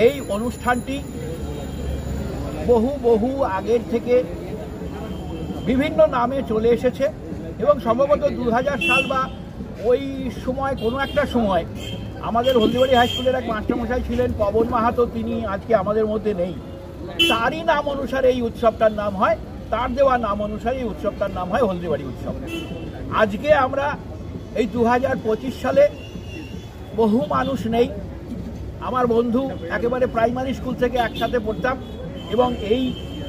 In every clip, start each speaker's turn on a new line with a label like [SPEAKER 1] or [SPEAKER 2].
[SPEAKER 1] এই অনুষ্ঠানটি বহু বহু আগের থেকে বিভিন্ন নামে চলে এসেছে এবং সম্ভবত 2000 সাল বা ওই সময় কোনো একটা সময় আমাদের হলদিবাড়ি হাই স্কুলের এক মাস্টারমশাই ছিলেন পবন মাহাতো, তিনি আজকে আমাদের মধ্যে নেই। তারই নাম অনুসারে এই উৎসবটার নাম হয়, তার দেওয়া নাম অনুসারে এই উৎসবটার নাম হয় হলদিবাড়ি উৎসব। আজকে আমরা এই 2025 সালে বহু মানুষ নেই। আমার বন্ধু একেবারে প্রাইমারি স্কুল থেকে একসাথে পড়তাম এবং এই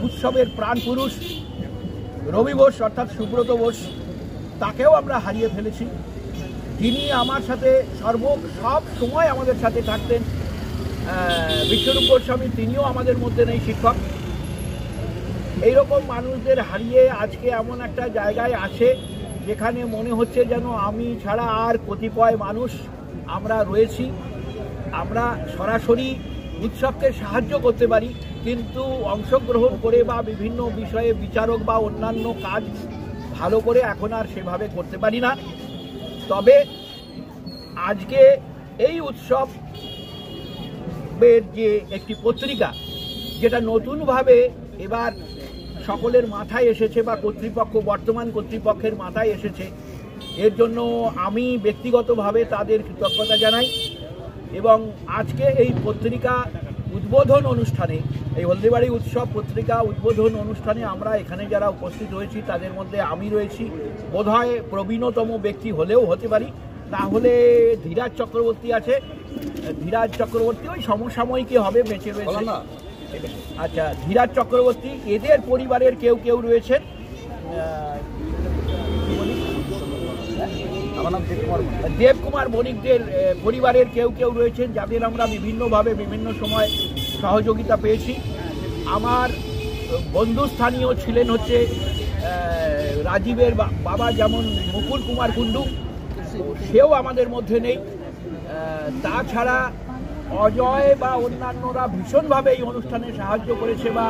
[SPEAKER 1] উৎসবের প্রাণ পুরুষ রবি বোস অর্থাৎ সুব্রত বোস, তাকেও আমরা হারিয়ে ফেলেছি। তিনি আমার সাথে সব সময় আমাদের সাথে থাকতেন। বিশ্বরূপ গোস্বামী, তিনিও আমাদের মধ্যে নেই, শিক্ষক। এইরকম মানুষদের হারিয়ে আজকে এমন একটা জায়গায় আছে যেখানে মনে হচ্ছে যেন আমি ছাড়া আর কতিপয় মানুষ আমরা রয়েছি। আমরা সরাসরি উৎসবকে সাহায্য করতে পারি, কিন্তু অংশগ্রহণ করে বা বিভিন্ন বিষয়ে বিচারক বা অন্যান্য কাজ ভালো করে এখন আর সেভাবে করতে পারি না। তবে আজকে এই উৎসবের যে একটি পত্রিকা, যেটা নতুনভাবে এবার সকলের মাথায় এসেছে বা বর্তমান কর্তৃপক্ষের মাথায় এসেছে, এর জন্য আমি ব্যক্তিগতভাবে তাদের কৃতজ্ঞতা জানাই। এবং আজকে এই পত্রিকা উদ্বোধন অনুষ্ঠানে, এই হলদিবাড়ি উৎসব পত্রিকা উদ্বোধন অনুষ্ঠানে আমরা এখানে যারা উপস্থিত হয়েছি তাদের মধ্যে আমি রয়েছি, বোধহয় প্রবীণতম ব্যক্তি হলেও হতে পারি, না হলে ধীরাজ চক্রবর্তী আছে। ধীরাজ চক্রবর্তী ওই সমসাময়িকই হবে, বেঁচে রয়েছে। আচ্ছা, ধীরাজ চক্রবর্তী, এদের পরিবারের কেউ কেউ রয়েছেন। দেবকুমার বণিকদের পরিবারের কেউ কেউ রয়েছেন, যাদের আমরা বিভিন্নভাবে বিভিন্ন সময় সহযোগিতা পেয়েছি। আমার বন্ধুস্থানীয় ছিলেন হচ্ছে রাজীবের বাবা, যেমন মুকুল কুমার কুণ্ডু, সেও আমাদের মধ্যে নেই। তাছাড়া অজয় বা অন্যান্যরা ভীষণভাবে এই অনুষ্ঠানে সাহায্য করেছে বা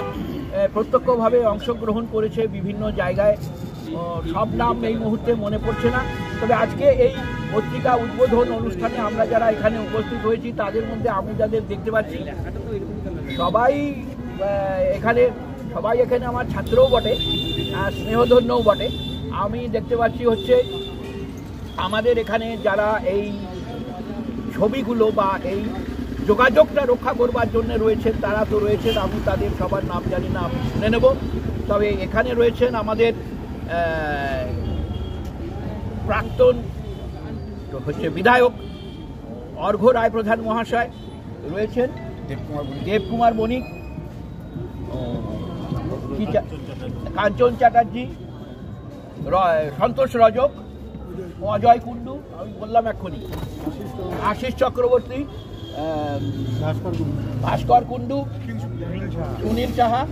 [SPEAKER 1] প্রত্যক্ষভাবে অংশগ্রহণ করেছে বিভিন্ন জায়গায়। সব নাম এই মুহূর্তে মনে পড়ছে না। তবে আজকে এই পত্রিকা উদ্বোধন অনুষ্ঠানে আমরা যারা এখানে উপস্থিত হয়েছি তাদের মধ্যে আমি যাদের দেখতে পাচ্ছি সবাই এখানে আমার ছাত্রও বটে, স্নেহধন্যও বটে। আমি দেখতে পাচ্ছি হচ্ছে আমাদের এখানে যারা এই ছবিগুলো বা এই যোগাযোগটা রক্ষা করবার জন্য রয়েছেন, তারা তো রয়েছেন, আমি তাদের সবার নাম জানি না, আমি শুনে নেব। তবে এখানে রয়েছেন আমাদের প্রাক্তন বিধায়ক অর্ঘ্য রায় প্রধান মহাশয় রয়েছেন, দেবকুমার বণিক, কাঞ্চন চ্যাটার্জি, সন্তোষ রজক, অজয় কুণ্ডু, আমি বললাম এক্ষুনি, আশিস চক্রবর্তী, ভাস্কর কুণ্ডু, সুনীল সাহা,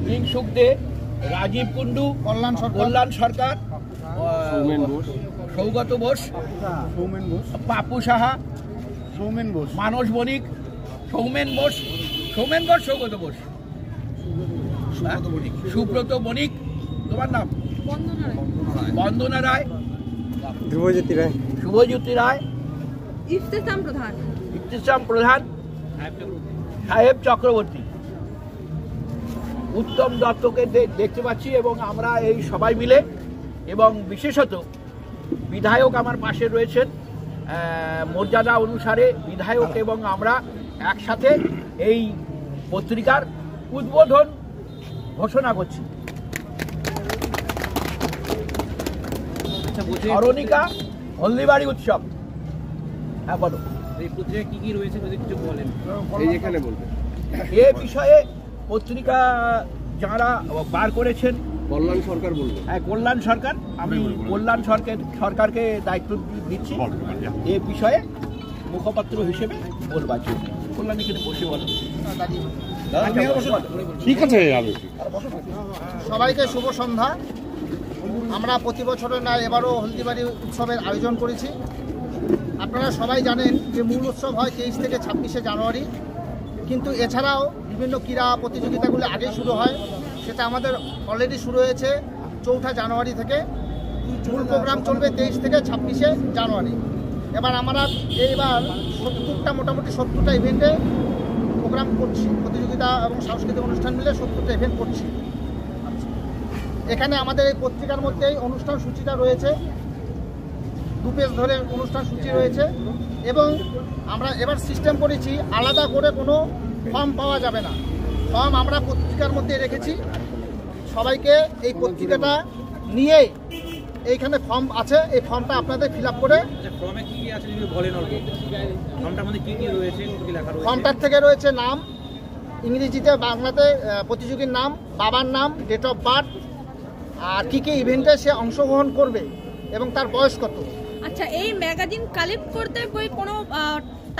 [SPEAKER 1] কিংসুক দে, রাজীব কুণ্ডু, কল্যাণ সরকার, সৌগত বোস, পাপু সাহা, মানস বণিক, সৌমেন বোস, সৌগত বোস, সুব্রত বণিক, তোমার নাম বন্দনা রায়, শুভজ্যোতি রায়, ইফতেসাম প্রধান, সাহেব চক্রবর্তী, উত্তম দত্তকে দেখতে পাচ্ছি। এবং আমরা এই সবাই মিলে, এবং বিশেষত বিধায়ক আমার পাশে রয়েছেন, মর্যাদা অনুসারে বিধায়ক এবং আমরা একসাথে এই পত্রিকার উদ্বোধন ঘোষণা করছি। অরণিকা হলদিবাড়ি উৎসব। হ্যাঁ, বলো। এই পত্রিকা কি কি রয়েছে যদি কিছু বলেন। এ বিষয়ে পত্রিকা যারা বার করেছেন
[SPEAKER 2] কল্যাণ সরকার বলবেন।
[SPEAKER 1] হ্যাঁ, কল্যাণ সরকার, আমি কল্যাণ সরকারকে দায়িত্ব দিচ্ছি এ বিষয়ে মুখপাত্র হিসেবে বলবার জন্য। কল্যাণ এখানে বসে বলো।
[SPEAKER 2] ঠিক আছে,
[SPEAKER 3] সবাইকে শুভ সন্ধ্যা। আমরা প্রতি বছরের ন্যায় এবারও হলদিবাড়ি উৎসবের আয়োজন করেছি। আপনারা সবাই জানেন যে মূল উৎসব হয় 23 থেকে 26শে জানুয়ারি, কিন্তু এছাড়াও বিভিন্ন ক্রীড়া প্রতিযোগিতাগুলো আগেই শুরু হয়। সেটা আমাদের অলরেডি শুরু হয়েছে 4 জানুয়ারি থেকে। মূল প্রোগ্রাম চলবে 23 থেকে 26শে জানুয়ারি। এবার আমরা এইবার মোটামুটি 70টা ইভেন্টে প্রোগ্রাম করছি, প্রতিযোগিতা এবং সাংস্কৃতিক অনুষ্ঠান মিলে 70টা ইভেন্ট করছি। এখানে আমাদের এই পত্রিকার মধ্যেই অনুষ্ঠান সূচিটা রয়েছে, 2 পেজ ধরে অনুষ্ঠান সূচি রয়েছে। এবং আমরা এবার সিস্টেম করেছি, আলাদা করে কোনো ফর্ম পাওয়া যাবে না, ফর্ম আমরা পত্রিকার মধ্যে রেখেছি। সবাইকে এই পত্রিকাটা নিয়ে এইখানে ফর্ম আছে, এই ফর্মটা আপনাদের ফিল আপ করে,
[SPEAKER 2] ফর্মে কি কি আছে যদি বলেন অল্প, ফর্মটার মধ্যে কি কি রয়েছে, কি লেখা রয়েছে?
[SPEAKER 3] ফর্মটার থেকে রয়েছে নাম, ইংরেজিতে বাংলাতে প্রতিযোগীর নাম, বাবার নাম, ডেট অফ বার্থ, আর কী কী ইভেন্টে সে অংশগ্রহণ করবে এবং তার বয়স কত।
[SPEAKER 4] আচ্ছা, এই ম্যাগাজিন কালেক্ট করতে কোনো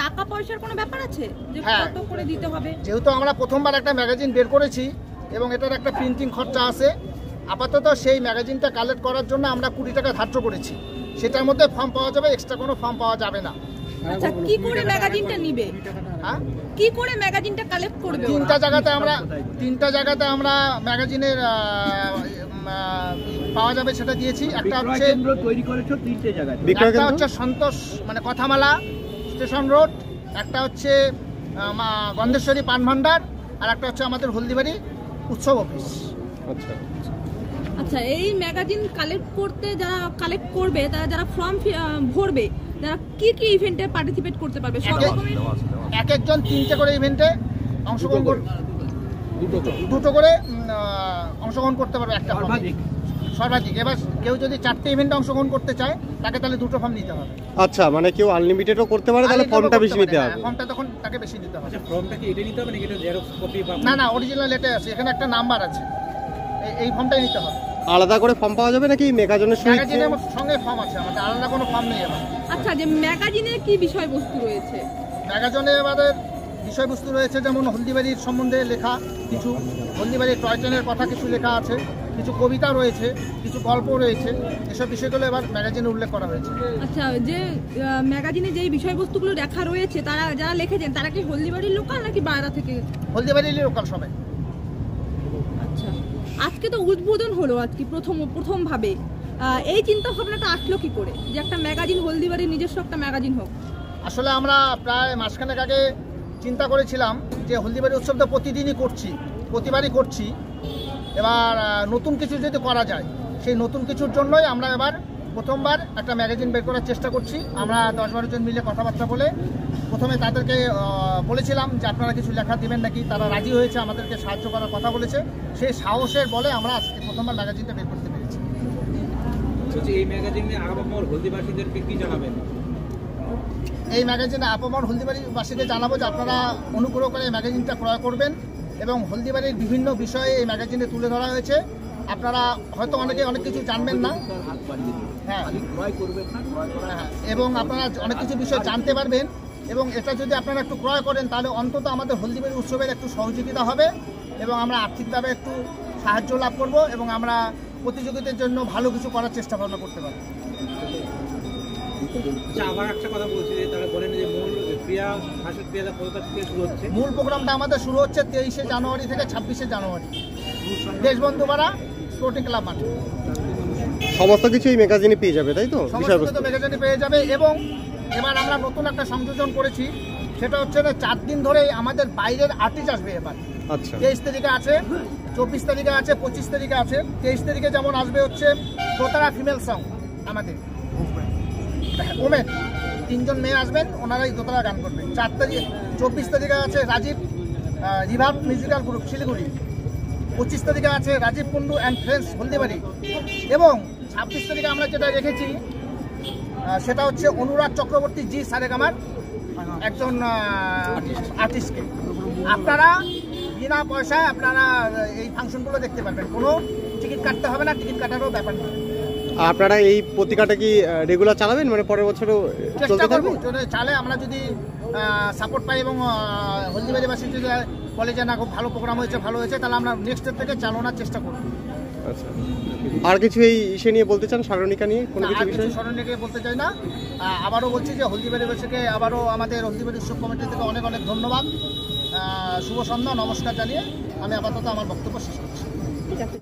[SPEAKER 4] টাকা পয়সার কোনো ব্যাপার আছে যে
[SPEAKER 3] হ্যাঁ।
[SPEAKER 4] কত করে দিতে হবে?
[SPEAKER 3] যেহেতু আমরা প্রথমবার একটা ম্যাগাজিন বের করেছি এবং এটার একটা প্রিন্টিং খরচা আছে, আপাতত সেই ম্যাগাজিনটা কালেক্ট করার জন্য আমরা 20 টাকা ধার্য করেছি। সেটার মধ্যে ফর্ম পাওয়া যাবে, এক্সট্রা কোনো ফর্ম পাওয়া যাবে না।
[SPEAKER 4] আচ্ছা, কি করে ম্যাগাজিনটা নিবে?
[SPEAKER 3] হ্যাঁ,
[SPEAKER 4] কি করে ম্যাগাজিনটা কালেক্ট করবে?
[SPEAKER 3] 3টা জায়গাতে আমরা ম্যাগাজিনের পাওয়া যাবে সেটা দিয়েছি। একটা হচ্ছে
[SPEAKER 1] কেন্দ্র তৈরি করেছো 3টে জায়গায়।
[SPEAKER 3] একটা হচ্ছে সন্তোষ মানে কথামালা স্টেশন রোড, একটা হচ্ছে গন্ধেশ্বরী পান ভান্ডার, আর একটা হচ্ছে আমাদের হলদিবাড়ি উৎসব অফিস।
[SPEAKER 4] আচ্ছা, এই ম্যাগাজিন কালেক্ট করতে যারা কালেক্ট করবে, তারা যারা ফর্ম ভরবে, যারা কি কি ইভেন্টে পার্টিসিপেট করতে পারবে?
[SPEAKER 3] এক একজন 3টে করে ইভেন্টে অংশগ্রহণ দুটো করে অংশগ্রহণ করতে পারবে একটা সর্বাধিক। এবার কেউ যদি 4টে ইভেন্টে অংশগ্রহণ করতে চায় তাকে তাহলে 2টো ফর্ম নিতে হবে।
[SPEAKER 5] আচ্ছা, মানে কেউ আনলিমিটেডও করতে পারে, তাহলে ফর্মটা বেশি নিতে হবে।
[SPEAKER 3] ফর্মটা তখন তাকে বেশি নিতে হবে।
[SPEAKER 2] আচ্ছা, ফর্মটা কি এটা নিতে হবে নাকি এটা জেরক্স কপি বা?
[SPEAKER 3] না, অরিজিনাল এটাই আছে, এখানে একটা নাম্বার আছে, এই ফর্মটাই নিতে হবে।
[SPEAKER 5] আলাদা করে ফর্ম পাওয়া যাবে নাকি ম্যাগাজিনের
[SPEAKER 3] সঙ্গে ফর্ম আছে, আমাদের আলাদা কোনো ফর্ম নেই।
[SPEAKER 4] আচ্ছা, যে ম্যাগাজিনে কি বিষয়বস্তু রয়েছে?
[SPEAKER 3] ম্যাগাজিনে আমাদের বিষয়বস্তু রয়েছে যেমন হলদিবাড়ির সম্বন্ধে লেখা কিছু, হলদিবাড়ির টয় ট্রেনের কথা কিছু লেখা আছে, কিছু কবিতা রয়েছে, কিছু গল্প রয়েছে, এসব বিষয়গুলো এবার ম্যাগাজিনে উল্লেখ করা হয়েছে।
[SPEAKER 4] আচ্ছা, যে ম্যাগাজিনে যেই বিষয়বস্তুগুলো লেখা রয়েছে, তারা যারা লিখেছেন তারা কি হলদিবাড়ির লোকাল নাকি বাইরে থেকে?
[SPEAKER 3] হলদিবাড়ির লোকাল সবাই।
[SPEAKER 4] আচ্ছা, আজকে তো উদ্বোধন হলো, আজকে প্রথম ভাবে এই চিন্তা ভাবনাটা আসলো কি করে যে একটা ম্যাগাজিন হলদিবাড়ির নিজস্ব একটা ম্যাগাজিন হোক?
[SPEAKER 3] আসলে আমরা প্রায় মাসখানেক আগে চিন্তা করেছিলাম যে হলদিবাড়ি উৎসব তো প্রতিবারই করছি, এবার নতুন কিছু যদি করা যায়, সেই নতুন কিছুর জন্যই আমরা এবার প্রথমবার একটা ম্যাগাজিন বের করার চেষ্টা করছি। আমরা 10-12 জন মিলে কথাবার্তা বলে প্রথমে তাদেরকে বলেছিলাম যে আপনারা কিছু লেখা দিবেন নাকি, তারা রাজি হয়েছে, আমাদেরকে সাহায্য করার কথা বলেছে। সেই সাহসের বলে আমরা আজকে প্রথমবার ম্যাগাজিনটা বের করতে পেরেছি।
[SPEAKER 2] এই ম্যাগাজিনে আগামী হলদিবাসীদেরকে কি জানাবেন?
[SPEAKER 3] এই ম্যাগাজিনে আপামর হলদিবাড়িবাসীদের জানাবো যে আপনারা অনুগ্রহ করে এই ম্যাগাজিনটা ক্রয় করবেন এবং হলদিবাড়ির বিভিন্ন বিষয়ে এই ম্যাগাজিনে তুলে ধরা হয়েছে। আপনারা হয়তো অনেকে অনেক কিছু জানবেন না, হ্যাঁ, এবং আপনারা অনেক কিছু বিষয় জানতে পারবেন, এবং এটা যদি আপনারা একটু ক্রয় করেন তাহলে অন্তত আমাদের হলদিবাড়ি উৎসবের একটু সহযোগিতা হবে এবং আমরা আর্থিকভাবে একটু সাহায্য লাভ করব এবং আমরা প্রতিযোগিতার জন্য ভালো কিছু করার চেষ্টা ভাবনা করতে পারব।
[SPEAKER 2] আচ্ছা, আবার একটা কথা বলছি, তাহলে বলেন যে মূল ক্রিয়া হাসির ক্রিয়া কত তারিখ থেকে শুরু হচ্ছে?
[SPEAKER 3] মূল প্রোগ্রামটা আমাদের শুরু হচ্ছে 23শে জানুয়ারি থেকে 26শে জানুয়ারি দেশবন্ধু পাড়া স্পোর্টিং ক্লাব মাঠে।
[SPEAKER 5] সমস্ত কিছু এই ম্যাগাজিনে পেয়ে যাবে, তাই তো?
[SPEAKER 3] সমস্ত ম্যাগাজিনে পেয়ে যাবে। এবং এবার আমরা নতুন একটা সংযোজন করেছি, সেটা হচ্ছে 4 দিন ধরে আমাদের বাইরের আর্টিস্ট আসবে এবার।
[SPEAKER 5] আচ্ছা,
[SPEAKER 3] 23 তারিখে আছে, 24 তারিখে আছে, 25 তারিখে আছে। 23 তারিখে যেমন আসবে হচ্ছে দোতারা ফিমেল সং, আমাদের ওমেন 3 জন মেয়ে আসবেন, ওনারাই দোতারা গান করবেন। 24 তারিখে আছে Rajib river musical group Siliguri. 25 তারিখে আছে রাজীব কুন্ডু অ্যান্ড ফ্রেন্ডস হলদিবাড়ি। এবং 26 তারিখে আমরা যেটা রেখেছি সেটা হচ্ছে অনুরাগ চক্রবর্তী জি সারেগামার একজন আর্টিস্টকে। আপনারা বিনা পয়সায় আপনারা এই ফাংশনগুলো দেখতে পারবেন, কোনো টিকিট কাটতে হবে না, টিকিট কাটারও ব্যাপার নেই।
[SPEAKER 5] আপনারা এই পত্রিকাটা কি রেগুলার চালাবেন, মানে পরের বছরও
[SPEAKER 3] চেষ্টা করবো চালে আমরা যদি সাপোর্ট পাই এবং হলদিবাড়িবাসী যদি বলে যে না খুব ভালো প্রোগ্রাম হয়েছে, ভালো হয়েছে, তাহলে আমরা নেক্সটের থেকে চালানোর চেষ্টা করবো।
[SPEAKER 5] আচ্ছা, আর কিছু এই ইস্যু নিয়ে বলতে চান, স্মরণিকা নিয়ে কোনো কিছু বিষয়?
[SPEAKER 3] স্মরণিকা বলতে চাই না, আবারও বলছি যে হলদিবাড়িবাসীকে আবারও আমাদের হলদিবাড়ি উৎসব কমিটি থেকে অনেক অনেক ধন্যবাদ, শুভ সন্ধ্যা, নমস্কার জানিয়ে আমি আপাতত আমার বক্তব্য শেষ করছি।
[SPEAKER 4] ঠিক আছে।